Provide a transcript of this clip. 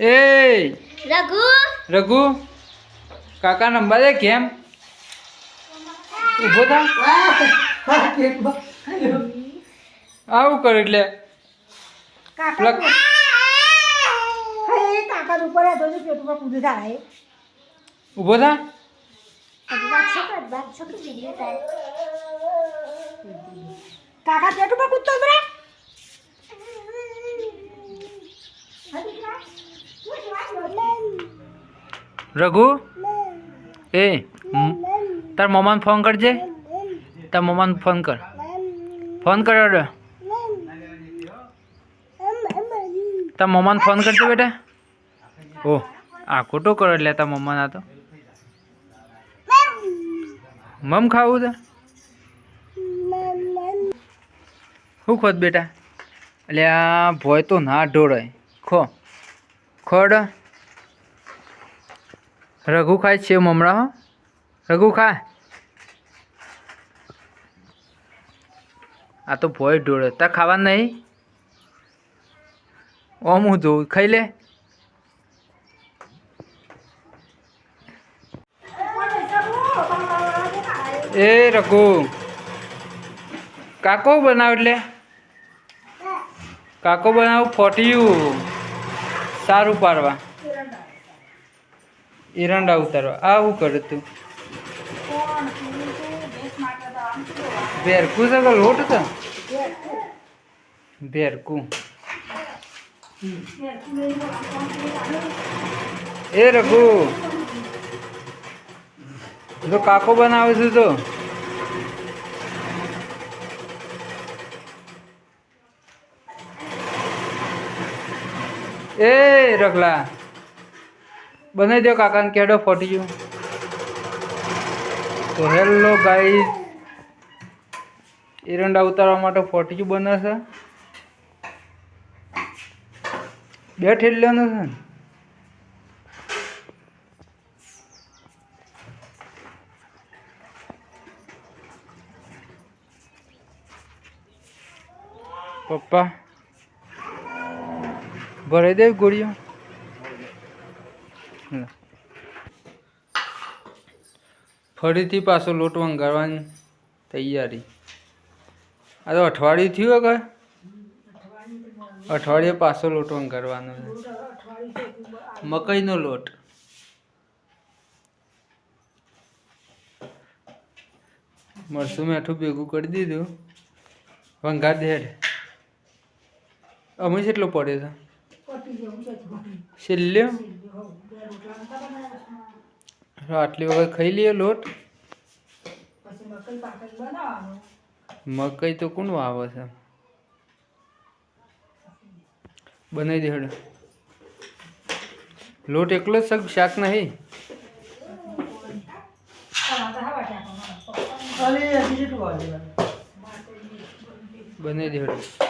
ए रघु रघु काका नंबर दे केम ઊભો થા આવું કર એટલે કાકા કાકા ઉપર હતો ને પેટમાં પૂરી થાય ઊભો થા કાકા પેટમાં કૂદતો બરા રઘુ એ તાર મમ્માને ફોન કરજે તાર મમ્માને ફોન કર અરે તાર મમ્માને ફોન કરજે બેટા ઓ આ ખોટો કરો એટલે તાર મમ્માના તો મમ ખાવું છે શું ખોદ બેટા એટલે આ ભોય તો ના ઢોળાય ખોડ રઘુ ખાય છે મમરા હો રઘુ ખા આ તો ભોય ઢોળે તાર ખાવા નહીં ઓમ હું જોઉં ખાઈ લે એ રઘુ કાકો બનાવ એટલે કાકો બનાવું ફોટ્યું સારું પાડવા એરંડા ઉતારવા આવું કરે તું ભેરકું છે કે લોટ છે ભેરકું એ રઘુ તો કાકો બનાવે છે તો એ રગલા બનાવી દો કાકાને કેડો ફોટી ગયું તો હેલો ગાઈસ એરંડા ઉતારવા માટે ફોટીયું બને છે બે ઠેલ્યાનો છે ને પપ્પા ભરાઈ દે ગોળીઓ ફરીથી પાછો લોટ વંગારવાની તૈયારી આ તો અઠવાડિયું થયું કે અઠવાડિયે પાછો લોટ વંગારવાનો છે મકઈનો લોટ મરસું મેઠું ભેગું કરી દીધું વંગાર દે અમે કેટલો પડે છે છેલ્લ્યો આટલી વખત ખાઈ લઈએ લોટ મકઈ તો કોણ વાવે છે બનાવી દે હેડો લોટ એકલો જ શાક નહીં બનાવી દે હેડો